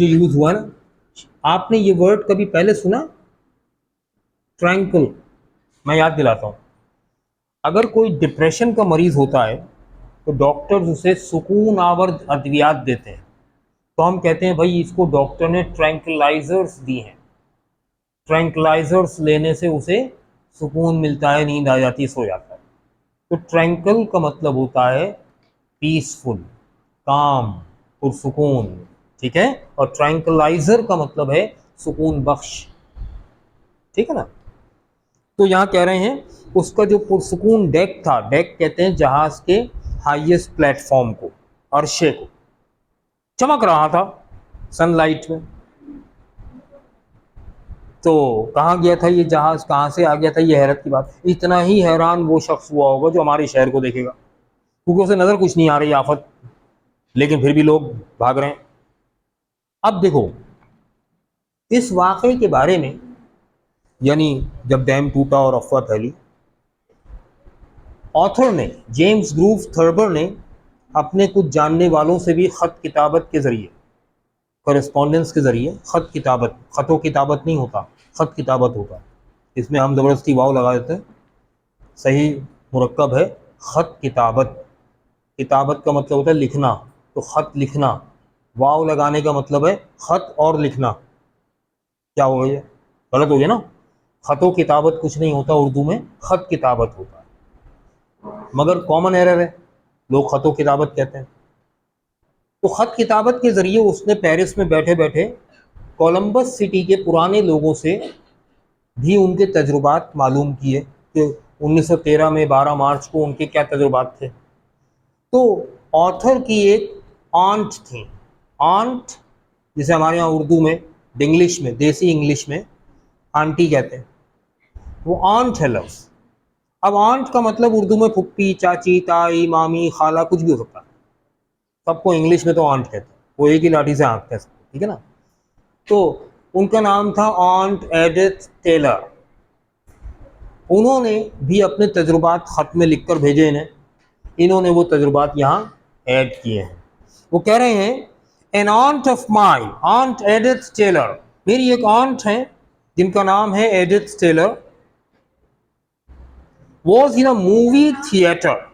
जो यूज हुआ ना, आपने ये वर्ड कभी पहले सुना? ट्रैंक्विल। मैं याद दिलाता हूँ, अगर कोई डिप्रेशन का मरीज होता है तो डॉक्टर्स उसे सुकून आवर्द अद्वियात देते हैं, तो हम कहते हैं भाई इसको डॉक्टर ने ट्रैंक्विलाइजर्स दिए हैं। ट्रैंक्विलाइजर्स लेने से उसे सुकून मिलता है, नींद आ जाती है, सो जाता है। तो ट्रैंक्विल का मतलब होता है पीसफुल, काम, पुरसुकून, ठीक है। और ट्रैंक्विलाइजर का मतलब है सुकून बख्श, ठीक है ना। तो यहाँ कह रहे हैं उसका जो पुरसुकून डेक था, डेक कहते हैं जहाज के हाईएस्ट प्लेटफॉर्म को, अर्शे को, चमक रहा था सनलाइट में। तो कहाँ गया था ये जहाज, कहाँ से आ गया था, ये हैरत की बात। इतना ही हैरान वो शख्स हुआ होगा जो हमारे शहर को देखेगा, क्योंकि उसे नजर कुछ नहीं आ रही आफत, लेकिन फिर भी लोग भाग रहे हैं। अब देखो इस वाकये के बारे में, यानी जब डैम टूटा और अफवाह फैली, ऑथर ने, जेम्स ग्रूव थर्बर ने अपने कुछ जानने वालों से भी खत किताबत के जरिए, कॉरेस्पॉन्डेंस के जरिए, खत किताबत, खतो किताबत नहीं होता, खत किताबत होता, इसमें हम ज़बरदस्ती वाव लगा देते हैं, सही मुरक्कब है खत किताबत। किताबत का मतलब होता है लिखना, तो खत लिखना, वाव लगाने का मतलब है खत और लिखना। क्या हो गया, गलत हो गया ना। खतो किताबत कुछ नहीं होता उर्दू में, खत किताबत होता है, मगर कॉमन एरर है, लोग खतो किताबत कहते हैं। तो खत किताबत के ज़रिए उसने पेरिस में बैठे बैठे कोलंबस सिटी के पुराने लोगों से भी उनके तजुर्बात मालूम किए कि 1913 में 12 मार्च को उनके क्या तजुर्बात थे। तो ऑथर की एक आंट थी, आंट जिसे हमारे यहाँ उर्दू में, इंग्लिश में, देसी इंग्लिश में आंटी कहते हैं, वो आंट है लफ्ज़। अब आंट का मतलब उर्दू में फुप्पी, चाची, ताई, मामी, खाला, कुछ भी हो सकता है। सबको इंग्लिश में तो आंट कहते हैं, वो एक ही लाठी से आंट कह सकते, ठीक है ना। तो उनका नाम था ऑन्ट एडिथ टेलर। उन्होंने भी अपने तजुर्बात ख़त में लिख कर भेजे इन्हें, इन्होंने वो तजुर्बात यहाँ ऐड किए हैं। वो कह रहे हैं an aunt of my, aunt Edith Taylor, मेरी एक ऑन्ट है जिनका नाम है Edith Taylor, was in a movie theatre,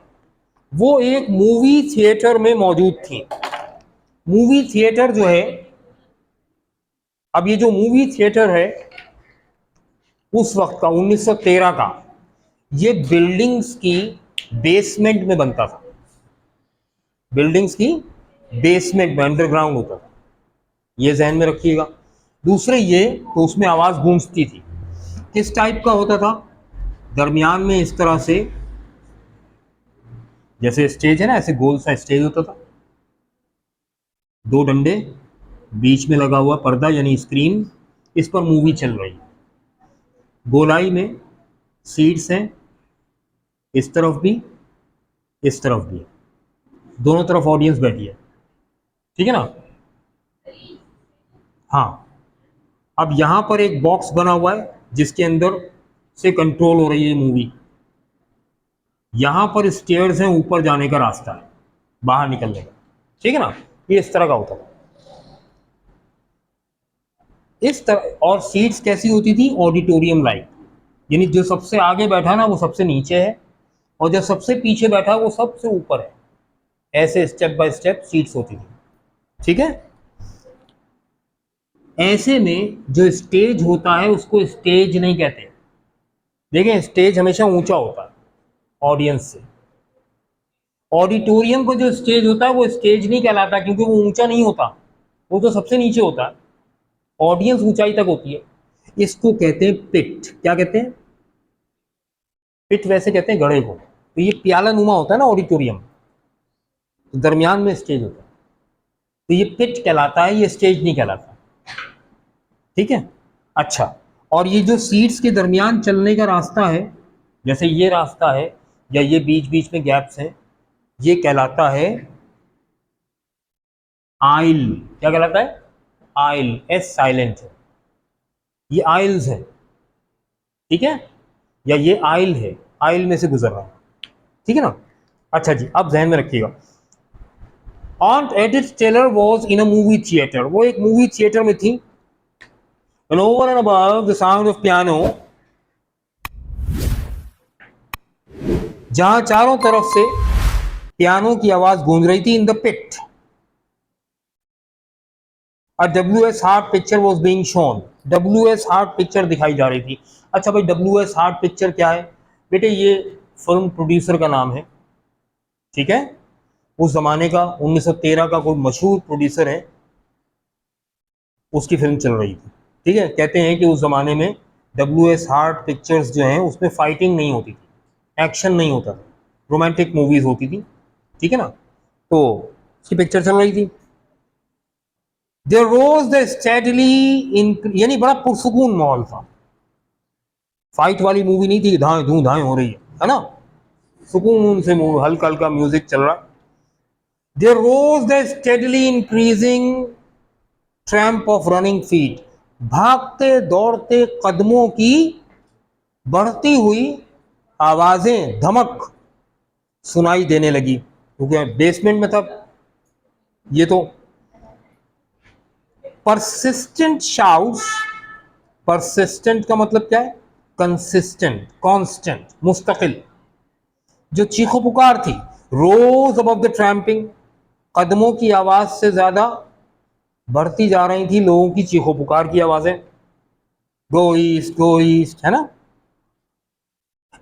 वो एक मूवी थिएटर में मौजूद थी। मूवी थिएटर जो है, अब ये जो मूवी थिएटर है उस वक्त का, 1913 का, ये बिल्डिंग्स की बेसमेंट में बनता था, बिल्डिंग्स की बेसमेंट में, अंडरग्राउंड होता था, ये जहन में रखिएगा। दूसरे ये, तो उसमें आवाज़ गूंजती थी, किस टाइप का होता था, दरमियान में इस तरह से, जैसे स्टेज है ना, ऐसे गोल सा स्टेज होता था, दो डंडे, बीच में लगा हुआ पर्दा यानी स्क्रीन, इस पर मूवी चल रही है, गोलाई में सीट्स हैं, इस तरफ भी इस तरफ भी, दोनों तरफ ऑडियंस बैठी है, ठीक है ना। हाँ, अब यहां पर एक बॉक्स बना हुआ है जिसके अंदर से कंट्रोल हो रही है मूवी, यहां पर स्टेयर्स हैं, ऊपर जाने का रास्ता है, बाहर निकलने का, ठीक है ना। ये इस तरह का होता था, इस तरह। और सीट्स कैसी होती थी, ऑडिटोरियम लाइक, यानी जो सबसे आगे बैठा ना वो सबसे नीचे है, और जो सबसे पीछे बैठा वो सबसे ऊपर है, ऐसे स्टेप बाय स्टेप सीट्स होती थी, ठीक है। ऐसे में जो स्टेज होता है उसको स्टेज नहीं कहते, देखें स्टेज हमेशा ऊंचा होता है ऑडियंस से, ऑडिटोरियम का जो स्टेज होता है वो स्टेज नहीं कहलाता, क्योंकि वो ऊंचा नहीं होता, वो तो सबसे नीचे होता है, ऑडियंस ऊंचाई तक होती है। इसको कहते हैं पिट। क्या कहते हैं, पिट वैसे कहते हैं घड़े को। तो ये प्याला नुमा होता है ना ऑडिटोरियम, तो दरमियान में स्टेज होता है, तो ये पिट कहलाता है, ये स्टेज नहीं कहलाता, ठीक है। अच्छा, और ये जो सीट्स के दरमियान चलने का रास्ता है, जैसे ये रास्ता है या ये बीच बीच में गैप्स हैं, ये कहलाता है आइल। क्या कहलाता है, आइल, एस साइलेंट है, ये आइल्स है, ठीक है, या ये आइल है, आइल में से गुजर रहा है, ठीक है ना। अच्छा जी, अब जहन में रखिएगा, Aunt Edith Taylor was in a movie theater. वो एक मूवी थिएटर में थी. And over and above the sound of piano, जहां चारों तरफ से पियानो की आवाज गूंज रही थी, in the pit a WS Hart picture was being shown. WS Hart picture दिखाई जा रही थी. अच्छा भाई, WS हार्ट पिक्चर क्या है बेटे? ये फिल्म प्रोड्यूसर का नाम है, ठीक है. उस जमाने का 1913 का कोई मशहूर प्रोड्यूसर है, उसकी फिल्म चल रही थी, ठीक है. कहते हैं कि उस जमाने में WS हार्ट पिक्चर्स जो हैं उसमें फाइटिंग नहीं होती थी, एक्शन नहीं होता था, रोमांटिक मूवीज होती थी, ठीक है ना. तो उसकी पिक्चर चल रही थी. देयर रोज द स्टेडली इन, यानी बड़ा पुरसुकून माहौल था. फाइट वाली मूवी नहीं थी, धाएं धूं धाएं हो रही है ना. सुकून से हल्का हल्का म्यूजिक चल रहा. There rose the steadily increasing tramp of running feet. भागते दौड़ते कदमों की बढ़ती हुई आवाजें, धमक सुनाई देने लगी, क्योंकि बेसमेंट में था ये. तो परसिस्टेंट शाउट्स, परसिस्टेंट का मतलब क्या है? कंसिस्टेंट, कांस्टेंट, मुस्तकिल. जो चीखो पुकार थी, रोज अबव द ट्रैम्पिंग, कदमों की आवाज से ज्यादा बढ़ती जा रही थी लोगों की चीखो पुकार की आवाजें. गो ईस्ट, है ना.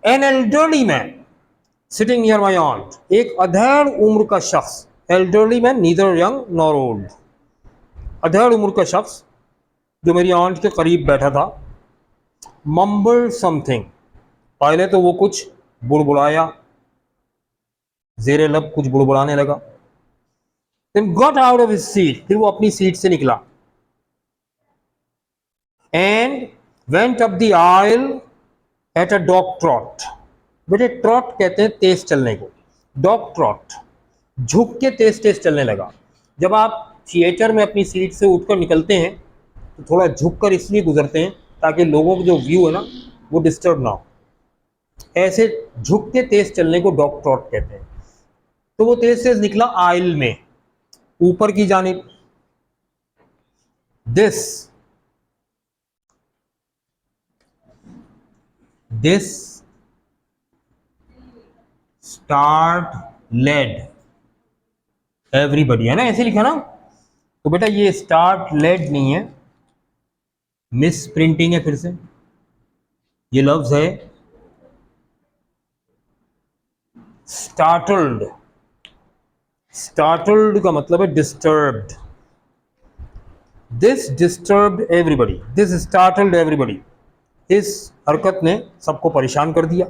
An elderly man sitting near my ऑन्ट. एक अधेड़ उम्र का शख्स. Elderly man neither young nor old. अधेड़ उम्र का शख्स जो मेरी आंट के करीब बैठा था. मम्बल समथिंग, पहले तो वो कुछ बुड़बुड़ाया, जेरे लब कुछ बुड़बुड़ाने लगा. Then got out of his seat, फिर वो अपनी सीट से निकला. And went up the aisle at a dog trot. बेटे ट्रॉट कहते हैं तेज चलने को. डॉग ट्रॉट, झुक के तेज तेज चलने लगा. जब आप थिएटर में अपनी सीट से उठकर निकलते हैं तो थोड़ा झुक कर इसलिए गुजरते हैं ताकि लोगों का जो व्यू है ना वो डिस्टर्ब ना हो. ऐसे झुक के तेज चलने को डॉग ट्रॉट कहते हैं. तो वो तेज तेज निकला आइल में, ऊपर की जानिब. दिस स्टार्ट लेड एवरीबडी, है ना, ऐसे लिखा ना. तो बेटा ये स्टार्ट लेड नहीं है, मिस प्रिंटिंग है. फिर से ये लफ्ज है स्टार्टल्ड. स्टार्टल्ड का मतलब है disturbed. This disturbed everybody, this startled everybody. इस हरकत ने सबको परेशान कर दिया.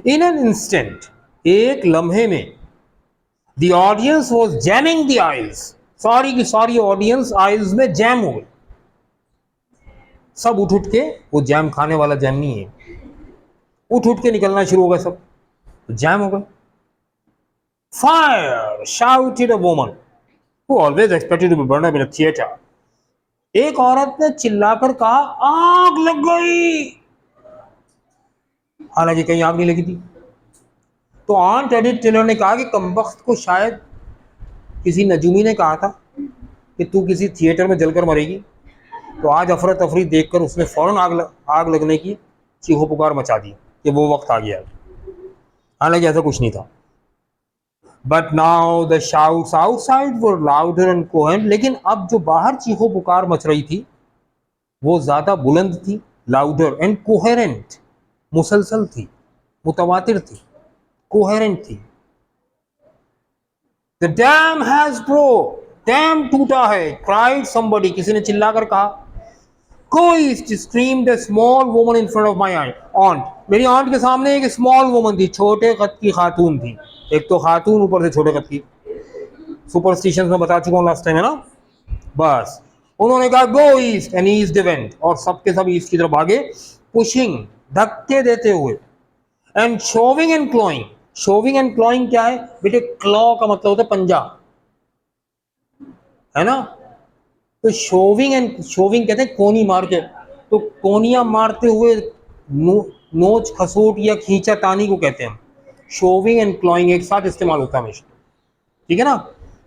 इन एन इंस्टेंट, एक लम्हे में, the audience was jamming the aisles. सारी की सारी ऑडियंस आइल्स में जैम हो गई. सब उठ उठ के, वो जैम खाने वाला जैम नहीं है, उठ उठ के निकलना शुरू हो गए सब, तो जैम हो गए. Fire shouted a woman who always expected to be burn up in a theatre. एक औरत ने चिल्लाकर कहा, आग लग गई. हालांकि कहीं आग नहीं लगी थी. तो आंट एडिथ टेलर ने कहा कि कमबख्त को शायद किसी नजूमी ने कहा था कि तू किसी थिएटर में जलकर मरेगी. तो आज अफरा तफरी देखकर उसने फौरन आग लगने की चीखो पुकार मचा दी कि वो वक्त आ गया. हालांकि ऐसा कुछ नहीं था. But now the shouts outside were louder and coherent. लेकिन अब जो बाहर चीखो पुकार मच रही थी वो ज्यादा बुलंद थी, लाउडर एंड कोहेरेंट, मुसलसल थी, मुतवातिर थी, कोहेरेंट थी. The dam has broke, dam टूटा है, क्राइड समबडी, किसी ने चिल्लाकर कहा. कोई screamed a small woman in front of my ऑन्ट. मेरी ऑन्ट के सामने एक स्मॉल वुमन थी, छोटे कद की खातून थी. एक तो खातून, ऊपर से छोटे कद की. सुपरस्टिशंस में बता चुका हूं लास्ट टाइम, है ना. बस उन्होंने कहा गो ईस्ट एंड ईस्ट इवेंट, और सबके सब ईस्ट की तरफ भागे, पुशिंग, धक्के देते हुए. And shoving and clawing. Shoving and clawing क्या है बेटे? क्लॉ का मतलब होता है पंजा, है ना. तो शोविंग कहते हैं कोनी मार के. तो कोनियां मारते हुए नोच खसोट या खींचा तानी को कहते हैं. शोविंग एंड क्लॉइंग एक साथ इस्तेमाल होता है हमेशा, ठीक है ना.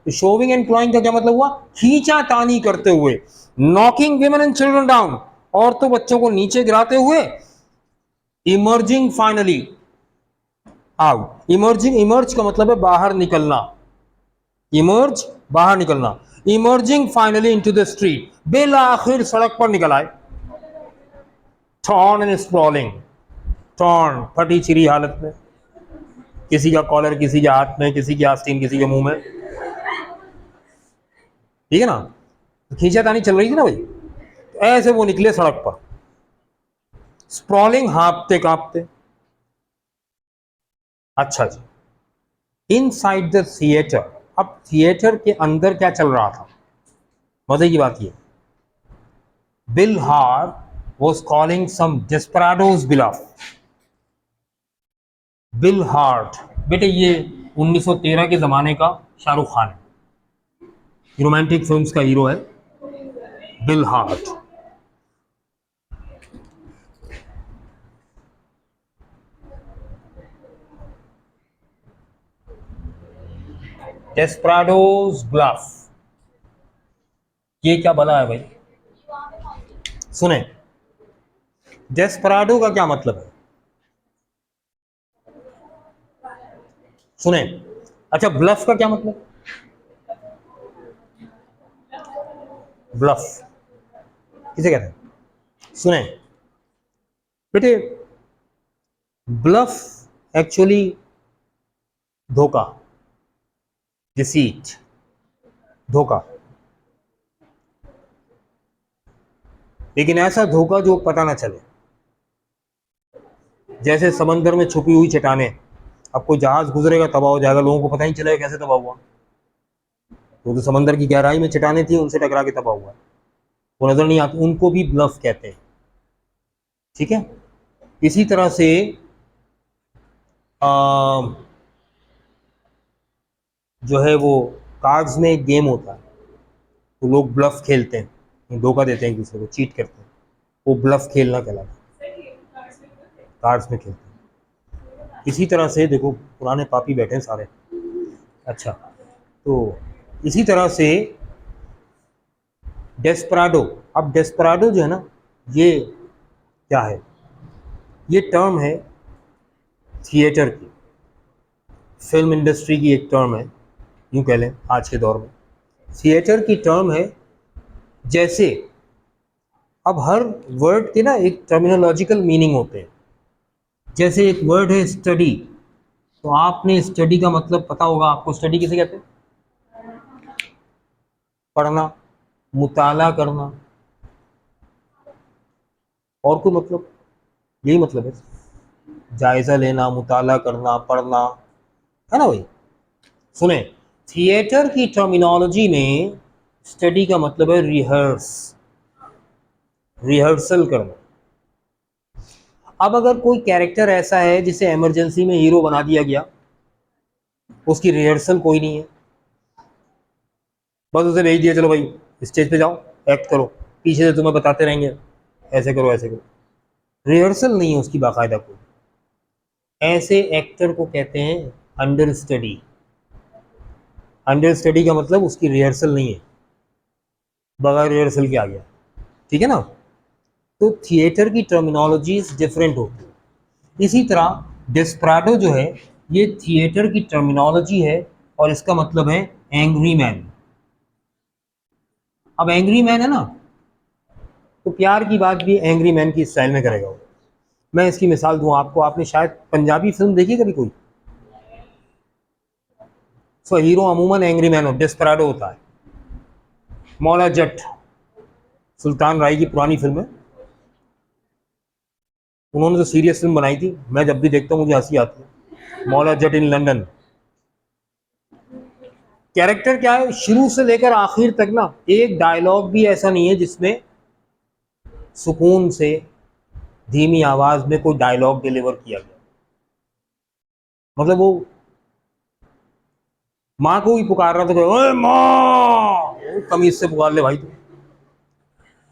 तो शोविंग एंड क्लॉइंग का क्या मतलब हुआ? खींचा तानी करते हुए, knocking women and children down, औरतों बच्चों को नीचे गिराते हुए, emerging finally out. Emerging, emerge का मतलब है बाहर निकलना, इमर्ज बाहर निकलना, emerging finally into the street, bill आखिर सड़क पर निकल आए। टॉर्न एंड स्प्रॉलिंग, टॉर्न फटी चिरी हालत में, किसी का कॉलर किसी के हाथ में, किसी की आस्तीन किसी के मुंह में, ठीक है ना, खींचातानी चल रही थी ना भाई, तो ऐसे वो निकले सड़क पर, स्प्रॉलिंग हाँपते कांपते। अच्छा जी, इनसाइड द थिएटर, अब थिएटर के अंदर क्या चल रहा था, मजे की बात ये, बिल हार was calling some desperados bluff। Bill heart, बेटे ये 1913 के जमाने का शाहरुख खान है, रोमांटिक फिल्म्स का हीरो है बिल हार्ट। डेस्पराडोज ब्लफ, ये क्या बना है भाई, सुने, डेस्पराडो का क्या मतलब है, सुने। अच्छा, ब्लफ का क्या मतलब, ब्लफ किसे कहते हैं, सुने बेटे, ब्लफ एक्चुअली धोखा, डिसीट, धोखा, लेकिन ऐसा धोखा जो पता ना चले, जैसे समंदर में छुपी हुई चट्टानें, अब कोई जहाज गुजरेगा तबाह हो जाएगा, लोगों को पता ही चलेगा कैसे तबाह हुआ, तो समंदर की गहराई में चट्टानें थी, उनसे टकरा के तबाह हुआ, वो नजर नहीं आती, उनको भी ब्लफ कहते हैं, ठीक है। इसी तरह से जो है वो कार्ड्स में एक गेम होता है, तो लोग ब्लफ खेलते हैं, धोखा देते हैं एक दूसरे को, चीट करते हैं, वो ब्लफ खेलना कहलाता है, कार्ड्स में खेलते हैं। इसी तरह से देखो पुराने पापी बैठे हैं सारे, अच्छा, तो इसी तरह से डेस्पराडो, अब डेस्पराडो जो है ना, ये क्या है, ये टर्म है थिएटर की, फिल्म इंडस्ट्री की एक टर्म है, यूँ कह लें आज के दौर में थिएटर की टर्म है। जैसे अब हर वर्ड के ना एक टर्मिनोलॉजिकल मीनिंग होते हैं, जैसे एक वर्ड है स्टडी, तो आपने स्टडी का मतलब पता होगा आपको, स्टडी किसे कहते हैं, पढ़ना, मुताला करना, और कोई मतलब, यही मतलब है, जायजा लेना, मुताला करना, पढ़ना, है ना भाई। सुने, थिएटर की टर्मिनोलॉजी में स्टडी का मतलब है रिहर्स, रिहर्सल करना। अब अगर कोई कैरेक्टर ऐसा है जिसे इमरजेंसी में हीरो बना दिया गया, उसकी रिहर्सल कोई नहीं है, बस उसे भेज दिया, चलो भाई स्टेज पे जाओ, एक्ट करो, पीछे से तुम्हें बताते रहेंगे ऐसे करो ऐसे करो, रिहर्सल नहीं है उसकी बाकायदा कोई, ऐसे एक्टर को कहते हैं अंडर स्टडी। अंडर स्टडी का मतलब उसकी रिहर्सल नहीं है, बगैर रिहर्सल के आ गया, ठीक है ना। तो थिएटर की टर्मिनोलॉजीज डिफरेंट होती है। इसी तरह डेस्पराडो जो है ये थिएटर की टर्मिनोलॉजी है, और इसका मतलब है एंग्री मैन। अब एंग्री मैन है ना, तो प्यार की बात भी एंग्री मैन की स्टाइल में करेगा वो। मैं इसकी मिसाल दूं आपको, आपने शायद पंजाबी फिल्म देखी कभी कोई, सो हीरो अमूमन एंग्री मैन हो, डेस्पराडो होता है। मौला जट, सुल्तान राय की पुरानी फिल्म है, उन्होंने जो सीरियस फिल्म बनाई थी, मैं जब भी देखता हूँ मुझे हंसी आती है, Maula Jatt in London. Character क्या है, शुरू से लेकर आखिर तक ना एक डायलॉग भी ऐसा नहीं है जिसमें सुकून से धीमी आवाज में कोई डायलॉग डिलीवर किया गया, मतलब वो माँ को ही पुकार रहा था, ओए माँ, तमीज से पुकार ले भाई तू।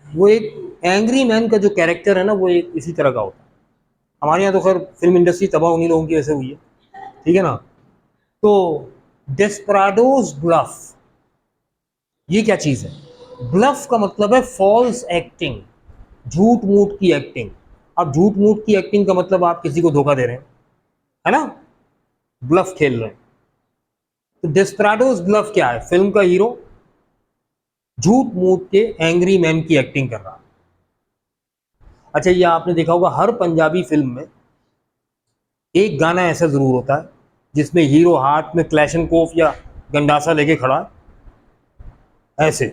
वो एक एंग्री मैन का जो कैरेक्टर है ना, वो एक इसी तरह का होता है। हमारे यहाँ तो खैर फिल्म इंडस्ट्री तबाह उन्हीं लोगों की वजह से हुई है, ठीक है ना। तो डेस्पराडोज ब्लफ, ये क्या चीज़ है? ब्लफ का मतलब है फॉल्स एक्टिंग, झूठ मूठ की एक्टिंग। अब झूठ मूठ की एक्टिंग का मतलब आप किसी को धोखा दे रहे हैं, है ना, ब्लफ खेल रहे हैं। तो डेस्पराडोस ब्लफ क्या है? फिल्म का हीरो झूठ मूठ के एंग्री मैन की एक्टिंग कर रहा है। अच्छा, ये आपने देखा होगा हर पंजाबी फिल्म में एक गाना ऐसा जरूर होता है जिसमें हीरो हाथ में क्लैशनकोफ या गंडासा लेके खड़ा है ऐसे।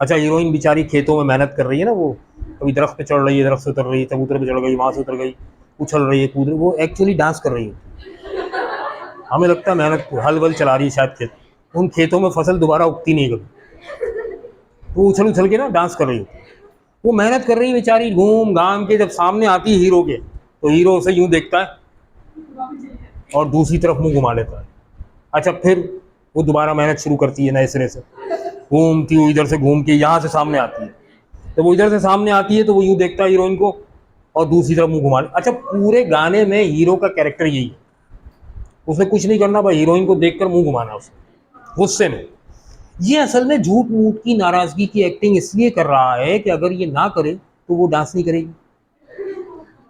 अच्छा, हीरोइन बेचारी खेतों में मेहनत कर रही है ना, वो कभी दरख्त पे चढ़ रही है, दरख्त से उतर रही है, कबूतर पे चढ़ गई, वहां से उतर गई, उछल रही है, कूद रही है, वो एक्चुअली डांस कर रही है। हमें लगता है मेहनत, हल वल चला रही है शायद खेत, उन खेतों में फसल दोबारा उगती नहीं कभी, वो उछल उछल के ना डांस कर रही होती है। वो मेहनत कर रही है बेचारी घूम घाम के, जब सामने आती है हीरो के तो हीरो उसे यूं देखता है और दूसरी तरफ मुंह घुमा लेता है। अच्छा, फिर वो दोबारा मेहनत शुरू करती है नए सिरे से, घूमती हुई इधर से घूम के यहाँ से सामने आती है। तो वो इधर से सामने आती है तो वो यूं देखता है हीरोइन को और दूसरी तरफ मुंह घुमा ले। अच्छा, पूरे गाने में हीरो का कैरेक्टर यही है, उसने कुछ नहीं करना, भाई हीरोइन को देखकर मुंह घुमाना उसने गुस्से में। ये असल में झूठ मूठ की नाराजगी की एक्टिंग इसलिए कर रहा है कि अगर ये ना करे तो वो डांस नहीं करेगी।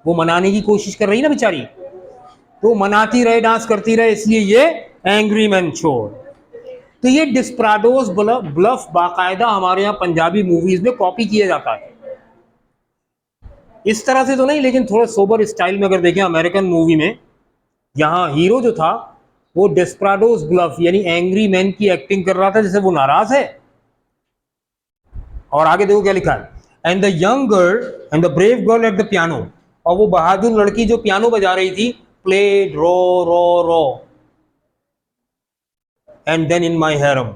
वो मनाने की कोशिश कर रही है ना बेचारी, तो मनाती रहे, डांस करती रहे, इसलिए ये एंग्री मैन छोड़। तो ये डिस्पराडोस ब्लफ बाकायदा हमारे यहाँ पंजाबी मूवीज में कॉपी किया जाता है। इस तरह से तो नहीं, लेकिन थोड़ा सोबर स्टाइल में अगर देखें अमेरिकन मूवी में, यहाँ हीरो जो था वो डेस्पराडोस ब्लफ यानी एंग्री मैन की एक्टिंग कर रहा था जैसे वो नाराज है। और आगे देखो क्या लिखा है, and the young girl and the brave girl at the piano, और वो बहादुर लड़की जो पियानो बजा रही थी, played row row row and then in my harem.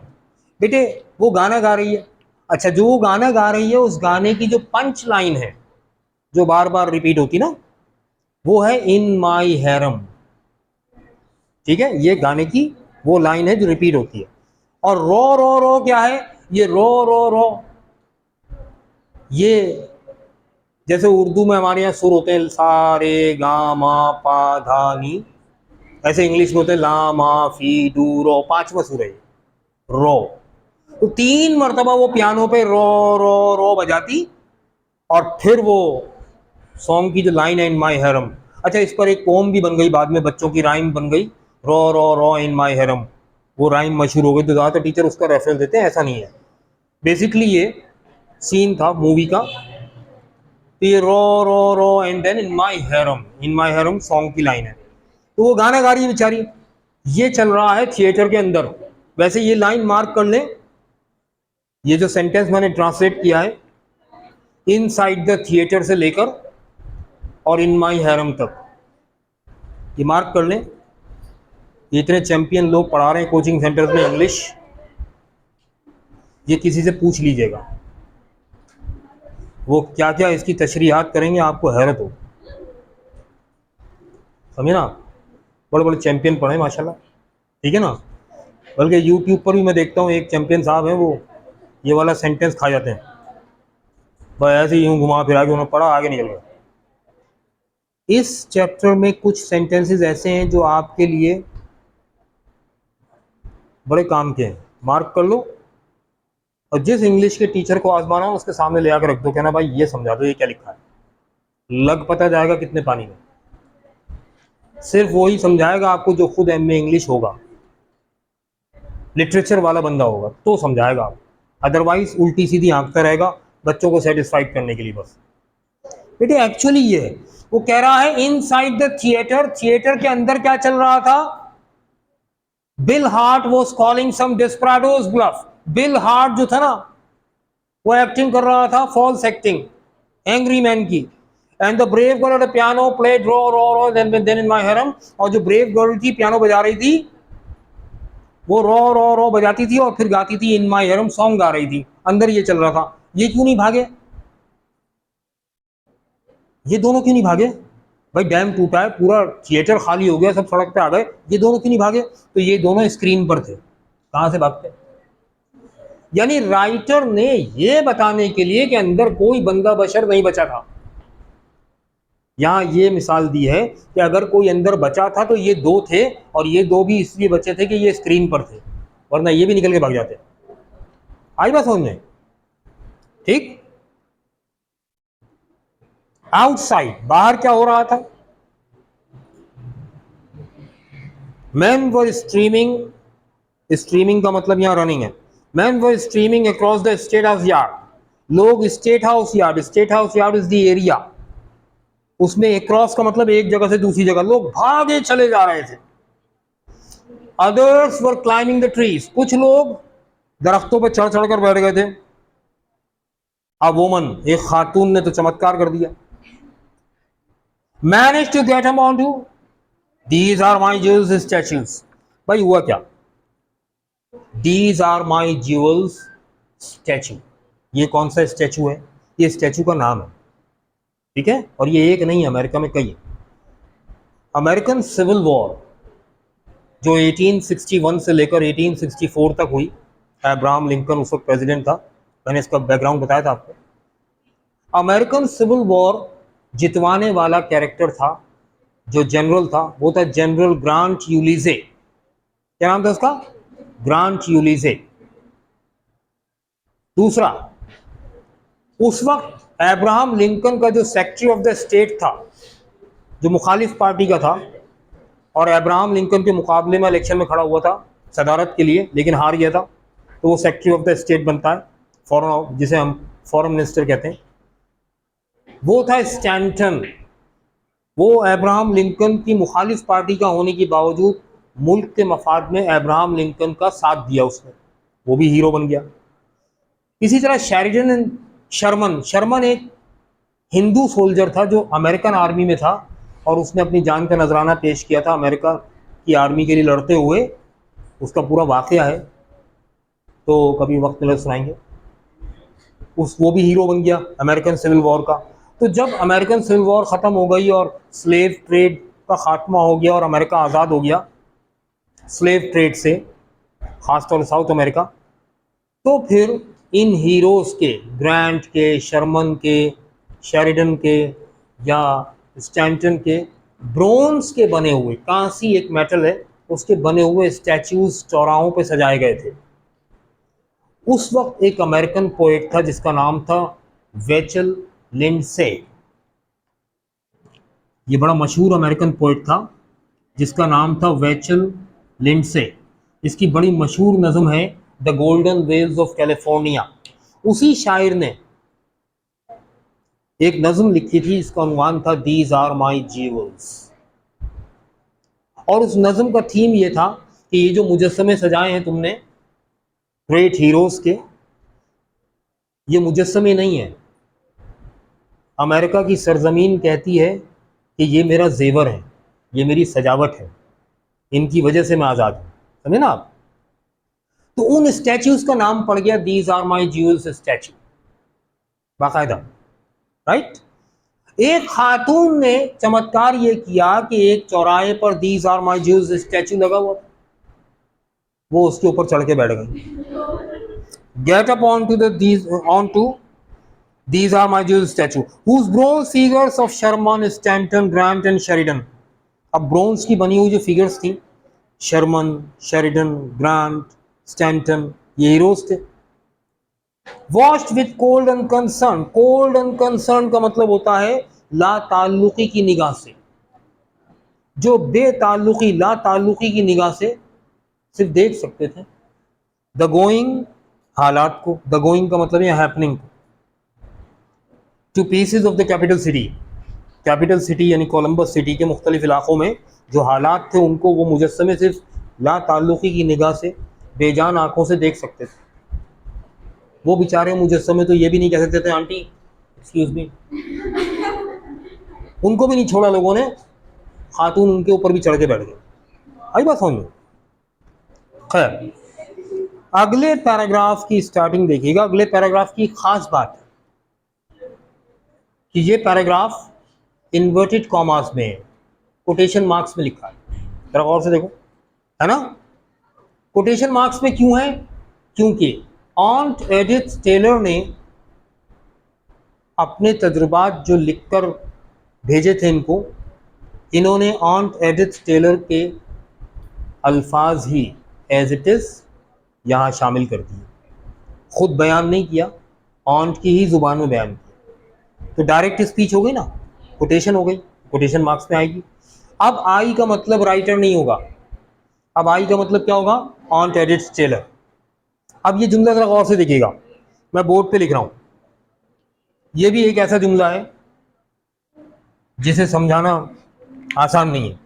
बेटे वो गाना गा रही है। अच्छा, जो वो गाना गा रही है उस गाने की जो पंच लाइन है जो बार बार रिपीट होती ना, वो है इन माई हैरम। ठीक है, ये गाने की वो लाइन है जो रिपीट होती है। और रो रो रो क्या है? ये रो रो रो, ये जैसे उर्दू में हमारे यहाँ सुर होते हैं सा रे गा मा पा धा नी, ऐसे इंग्लिश में होते हैं ला मा फी डू रो, पांचवा सुर है रो। तो 3 मरतबा वो पियानो पे रो रो रो बजाती और फिर वो सॉन्ग की जो लाइन है इन माई हैरम। अच्छा, इस पर एक पोम भी बन गई, बाद में बच्चों की राइम बन गई, रो row row in my harem. वो राइम मशहूर हो गई तो ज़्यादातर टीचर उसका रेफरेंस देते हैं, ऐसा नहीं है। बेसिकली ये सीन था मूवी का, तो ये row row row and then in my harem song की लाइन है। तो वो गाना गा रही है बेचारी, ये चल रहा है थिएटर के अंदर। वैसे ये लाइन मार्क कर लें, ये जो सेंटेंस मैंने ट्रांसलेट किया है, इनसाइड द थिएटर से लेकर और इन माई हैरम तक, ये मार्क कर लें। ये इतने चैंपियन लोग पढ़ा रहे हैं कोचिंग सेंटर्स में इंग्लिश, ये किसी से पूछ लीजिएगा, वो क्या क्या इसकी तशरीहात करेंगे, आपको हैरत हो। समझे ना, बड़े बड़े चैंपियन पढ़े माशाल्लाह, ठीक है ना। बल्कि यूट्यूब पर भी मैं देखता हूँ एक चैंपियन साहब हैं, वो ये वाला सेंटेंस खा जाते हैं, बस ऐसे ही यूँ घुमा फिरा के उन्होंने पढ़ा, आगे निकल गया। इस चैप्टर में कुछ सेंटेंसेस ऐसे हैं जो आपके लिए बड़े काम के हैं, मार्क कर लो। और जिस इंग्लिश के टीचर को आजमाना हो उसके सामने ले आकर रख दो, कहना भाई ये समझा दो ये क्या लिखा है, लग पता जाएगा कितने पानी में। सिर्फ वही समझाएगा आपको जो खुद एमए इंग्लिश होगा, लिटरेचर वाला बंदा होगा तो समझाएगा आप, अदरवाइज उल्टी सीधी आंकता रहेगा बच्चों को सेटिस्फाइड करने के लिए बस। बेटे एक्चुअली ये है, वो कह रहा है इनसाइड द थिएटर, थिएटर के अंदर क्या चल रहा था, Bill Hart was calling some desperado's bluff. Bill Hart जो था ना, वो एक्टिंग कर रहा था फॉल्स एक्टिंग एंग्री मैन की। And the brave girl at piano played row row row then in my harem, और जो ब्रेव गर्ल थी पियानो बजा रही थी, वो रो रो रो बजाती थी और फिर गाती थी इन माय हैरम, सॉन्ग गा रही थी, अंदर ये चल रहा था। ये क्यों नहीं भागे, ये दोनों क्यों नहीं भागे? भाई डैम टूटा है, पूरा थिएटर खाली हो गया, सब सड़क पे आ गए, ये दोनों क्यों नहीं भागे? तो ये दोनों स्क्रीन पर थे, कहां से भागते? यानी राइटर ने ये बताने के लिए कि अंदर कोई बंदा बशर नहीं बचा था, यहां ये मिसाल दी है कि अगर कोई अंदर बचा था तो ये दो थे, और ये दो भी इसलिए बचे थे कि ये स्क्रीन पर थे, वरना ये भी निकल के भाग जाते। आई बात समझ में? ठीक। आउटसाइड, बाहर क्या हो रहा था? मैन वर स्ट्रीमिंग, स्ट्रीमिंग का मतलब यहां रनिंग है। Men were streaming across the state house yard, लोग state house yard, state house yard is the area, उसमें अक्रॉस का मतलब एक जगह से दूसरी जगह, लोग भागे चले जा रहे थे। Others were climbing the trees, कुछ लोग दरख्तों पर चढ़ चढ़ कर बैठ गए थे। अ वुमन, एक खातून ने तो चमत्कार कर दिया। Manage to get um on to these are my jewels statues. भाई हुआ क्या? These are my jewels statue, ये कौन सा स्टैचू है? ये स्टैचू का नाम है, ठीक है। और ये एक नहीं है, अमेरिका में कई है। अमेरिकन सिविल वॉर जो 1861 से लेकर 1864 तक हुई, अब्राहम लिंकन उस वक्त प्रेसिडेंट था, मैंने इसका बैकग्राउंड बताया था आपको। अमेरिकन सिविल वॉर जितवाने वाला कैरेक्टर था, जो जनरल था, वो था जनरल ग्रांट यूलिजे। क्या नाम था उसका? ग्रांट यूलिजे। दूसरा, उस वक्त अब्राहम लिंकन का जो सेक्रेटरी ऑफ द स्टेट था, जो मुखालिफ पार्टी का था, और अब्राहम लिंकन के मुकाबले में इलेक्शन में खड़ा हुआ था सदारत के लिए, लेकिन हार गया था, तो वो सेक्रेटरी ऑफ द स्टेट बनता है, फॉरेन, जिसे हम फॉरेन मिनिस्टर कहते हैं। वो था स्टैंटन। वो अब्राहम लिंकन की मुखालिफ पार्टी का होने के बावजूद मुल्क के मफाद में अब्राहम लिंकन का साथ दिया उसने, वो भी हीरो बन गया। इसी तरह शेरिडन एंड शर्मन, शर्मन एक हिंदू सोल्जर था जो अमेरिकन आर्मी में था, और उसने अपनी जान का नजराना पेश किया था अमेरिका की आर्मी के लिए लड़ते हुए। उसका पूरा वाकया है, तो कभी वक्त मिले सुनाएंगे। वो भी हीरो बन गया अमेरिकन सिविल वॉर का। तो जब अमेरिकन सिविल वॉर ख़त्म हो गई और स्लेव ट्रेड का खात्मा हो गया और अमेरिका आज़ाद हो गया स्लेव ट्रेड से, ख़ासतौर से साउथ अमेरिका, तो फिर इन हीरोज़ के, ग्रांट के, शर्मन के, शेरिडन के या स्टैंटन के, ब्रोंज के बने हुए, कांसी एक मेटल है, उसके बने हुए स्टैच्यूज चौराहों पे सजाए गए थे। उस वक्त एक अमेरिकन पोएट था जिसका नाम था वेचल लिंडसे। ये बड़ा मशहूर अमेरिकन पोएट था जिसका नाम था वेचल लिंडसे। इसकी बड़ी मशहूर नज़म है the golden wells of California. उसी शायर ने एक नज़म लिखी थी, इसका उन्वान था दीज आर माई ज्वेल्स। और उस नज़म का थीम ये था कि ये जो मुजस्समे सजाए हैं तुमने ग्रेट हीरोज के, ये मुजस्समे नहीं है। अमेरिका की सरजमीन कहती है कि ये मेरा जेवर है, ये मेरी सजावट है, इनकी वजह से मैं आज़ाद हूँ। समझे ना आप? तो उन स्टैच्यूज का नाम पड़ गया these are my jewels statue, बाकायदा, राइट। एक खातून ने चमत्कार ये किया कि एक चौराहे पर these are my jewels statue लगा हुआ, वो उसके ऊपर चढ़ के बैठ गई। Get up on to these are my jewel statue whose bronze figures of Sherman, Stanton, Grant and Sheridan। अब ब्रोंज की बनी हुई जो फिगर्स थी, शर्मन, शेरिडन, ग्रांट, स्टैंटन, ये हीरोज थे। Watched with cold unconcern, cold unconcern का मतलब होता है ला ताल्लुकी की निगाह से, जो बेताल्लुकी, ला ताल्लुकी की निगाह से सिर्फ देख सकते थे द गोइंग, हालात को, द गोइंग का मतलब है हैपनिंग को, to pieces of the capital city, capital city यानी कोलंबस सिटी के मुख्तलिफ इलाकों में जो हालात थे उनको वो मुजस्समे सिर्फ ला ताल्लुकी की निगाह से, बेजान आंखों से देख सकते थे। वो बेचारे मुजस्समे तो ये भी नहीं कह सकते थे आंटी एक्सक्यूज मी, उनको भी नहीं छोड़ा लोगों ने, खातून उनके ऊपर भी चढ़ के बैठ गए। आई बात समझ में? खैर, अगले पैराग्राफ की स्टार्टिंग देखिएगा। अगले पैराग्राफ की खास बात है कि ये पैराग्राफ इन्वर्टेड कॉमास में, कोटेशन मार्क्स में लिखा है। जरा गौर से देखो, है ना? कोटेशन मार्क्स में क्यों है? क्योंकि ऑन्ट एडिथ टेलर ने अपने तजुर्बात जो लिखकर भेजे थे इनको, इन्होंने ऑन्ट एडिथ टेलर के अल्फाज ही एज इट इज़ यहाँ शामिल कर दिए। खुद बयान नहीं किया, ऑन्ट की ही जुबान में बयान किया, तो डायरेक्ट स्पीच हो गई ना, कोटेशन हो गई, कोटेशन मार्क्स में आएगी। अब आई का मतलब राइटर नहीं होगा, अब आई का मतलब क्या होगा, ऑन्ट एडिट्स टेलर। अब ये जुमला जरा गौर से देखिएगा, मैं बोर्ड पे लिख रहा हूं, ये भी एक ऐसा जुमला है जिसे समझाना आसान नहीं है,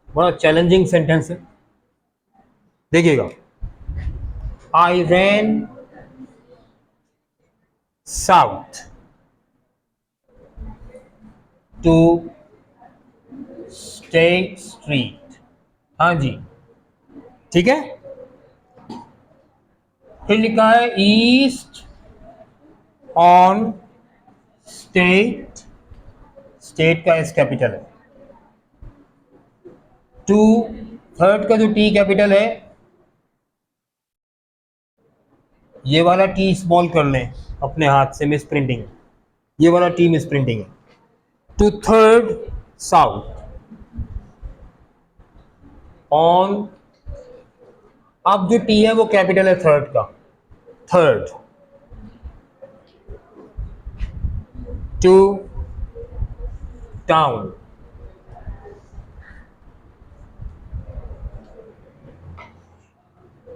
बड़ा चैलेंजिंग सेंटेंस है। देखिएगा, आई ran south to State street, हाँ जी, ठीक है। फिर लिखा है ईस्ट ऑन स्टेट, स्टेट का एस कैपिटल है, टू थर्ड का जो टी कैपिटल है, ये वाला टी स्मॉल कर लें अपने हाथ से, मिस प्रिंटिंग है, ये वाला टी मिस प्रिंटिंग है, टू थर्ड साउथ ऑन, अब जो टी है वो कैपिटल है थर्ड का, third to town,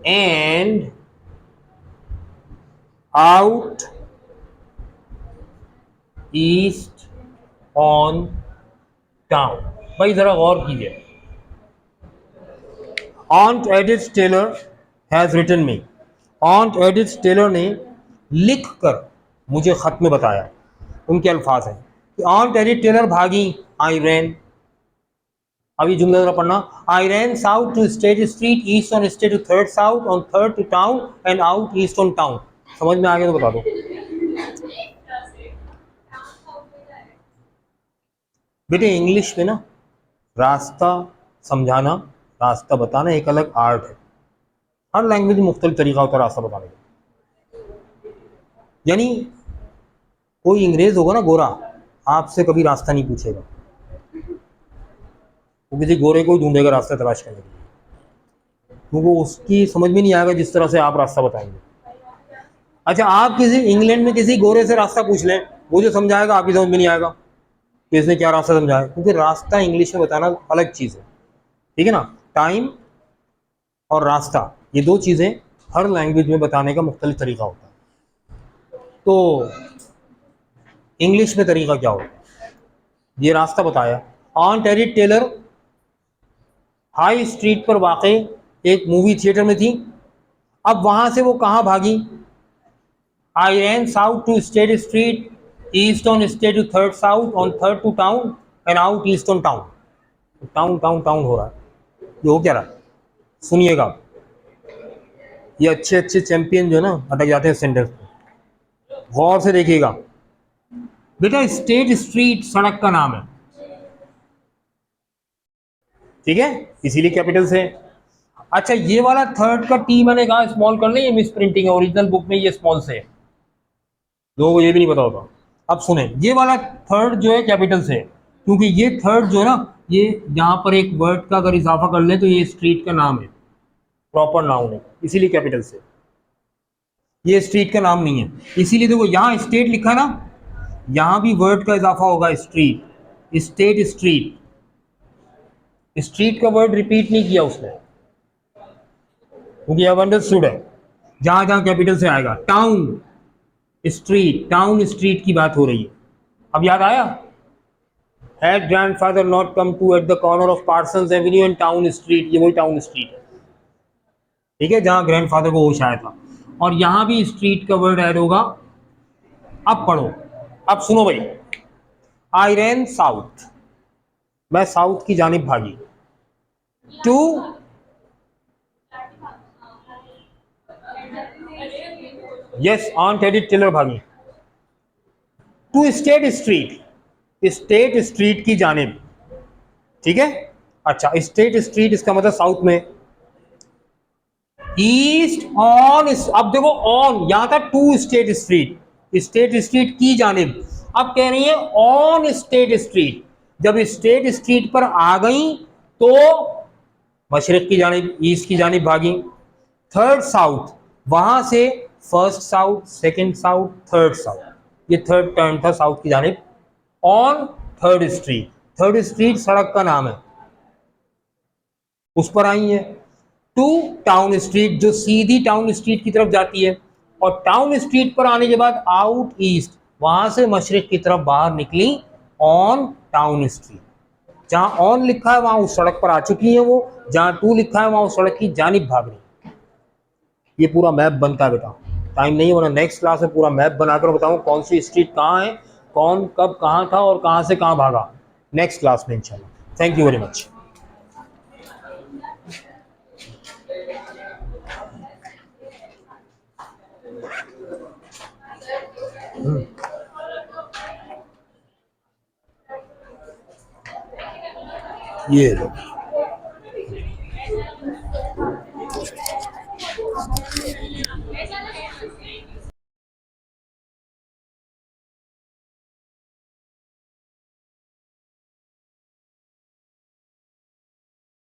and out east on town. भाई जरा गौर कीजिए, aunt Edith's Taylor has written me, aunt Edith's Taylor ने लिख कर मुझे खत में बताया, उनके अल्फाज हैं कि ऑन्ट एडिट टेलर भागी, आई रैन, अभी जुमला जरा पढ़ना, I ran south to State Street, east on State to third south, on Third to town and out east on Town. समझ में आ गया तो बता दो बेटे। इंग्लिश में ना रास्ता समझाना, रास्ता बताना एक अलग आर्ट है, हर लैंग्वेज में मुख्तलिफ तरीका होता है रास्ता बताने का। यानी कोई अंग्रेज होगा ना गोरा, आपसे कभी रास्ता नहीं पूछेगा, वो किसी गोरे को ही ढूंढेगा रास्ता तलाश करने के लिए, क्योंकि उसकी समझ में नहीं आएगा जिस तरह से आप रास्ता बताएंगे। अच्छा, आप किसी इंग्लैंड में किसी गोरे से रास्ता पूछ लें, वो जो समझाएगा आपकी समझ में नहीं आएगा कि इसने क्या रास्ता समझाया, क्योंकि रास्ता इंग्लिश में बताना अलग चीज़ है, ठीक है ना। टाइम और रास्ता, ये दो चीज़ें हर लैंग्वेज में बताने का मुख्तलिफ तरीका होता है। तो इंग्लिश में तरीका क्या होता है, ये रास्ता बताया। Aunt edit Taylor high street पर वाक़ एक मूवी थिएटर में थी, अब वहाँ से वो कहाँ भागी, I ran south to State Street, east on State to third south, on Third to town and out east on Town. Town Town Town हो रहा है, ये हो क्या रहा है, सुनिएगा। ये अच्छे अच्छे चैंपियन जो है ना अटक जाते हैं सेंटेंस पे, गौर से देखिएगा बेटा। स्टेट स्ट्रीट सड़क का नाम है, ठीक है, इसीलिए कैपिटल से। अच्छा, ये वाला थर्ड का टी मैंने कहा स्मॉल कर ले, ये मिस प्रिंटिंग है, ओरिजिनल बुक में ये स्मॉल से है, लोगों को ये भी नहीं पता होता। अब सुने, ये वाला थर्ड जो है कैपिटल से, क्योंकि ये थर्ड जो है ना, ये यहाँ पर एक वर्ड का अगर इजाफा कर ले तो ये स्ट्रीट का नाम है, प्रॉपर नाउन है, इसीलिए कैपिटल से। ये स्ट्रीट का नाम नहीं है, इसीलिए देखो यहाँ स्टेट लिखा ना, यहाँ भी वर्ड का इजाफा होगा, स्ट्रीट, स्टेट स्ट्रीट, स्ट्रीट का वर्ड रिपीट नहीं किया उसने, क्योंकि अब अंडरस्टूड है जहां जहां कैपिटल से आएगा। टाउन स्ट्रीट, टाउन स्ट्रीट की बात हो रही है, अब याद आया। Had grandfather not come to at the corner of Parsons Avenue and Town Street, ये वही टाउन स्ट्रीट है, ठीक है, जहां ग्रैंडफादर को होश आया था, और यहां भी स्ट्रीट का वर्ड ऐड होगा। अब पढ़ो, अब सुनो भाई, आई रैन साउथ, मैं साउथ की जानिब भागी, टू यस ऑन्ट एडिट टेलर भागी, to State Street, State Street की जानिब, ठीक है। अच्छा, स्टेट स्ट्रीट इसका मतलब साउथ में, ईस्ट ऑन, अब देखो ऑन यहां था, to State Street, State Street की जानिब, अब कह रही है ऑन स्टेट स्ट्रीट। जब स्टेट स्ट्रीट पर आ गई तो मशरिक की जानिब, ईस्ट की जानिब भागी। थर्ड साउथ, वहां से first south, second south, third south, ये थर्ड टर्न था साउथ की जानिब। On third street, third street सड़क का नाम है, उस पर आई है। टू टाउन स्ट्रीट, जो सीधी टाउन स्ट्रीट की तरफ जाती है, और टाउन स्ट्रीट पर आने के बाद आउट ईस्ट, वहां से मशरिक की तरफ बाहर निकली ऑन टाउन स्ट्रीट। जहां ऑन लिखा है वहां उस सड़क पर आ चुकी है वो, जहां टू लिखा है वहां उस सड़क की जानिब भाग रही। ये पूरा मैप बनता है बेटा, टाइम नहीं है वरना नेक्स्ट क्लास में पूरा मैप बनाकर बताऊं कौन सी स्ट्रीट कहाँ है, कौन कब कहाँ था और कहाँ से कहाँ भागा, नेक्स्ट क्लास में इंशाल्लाह। Thank you very much. ये लो।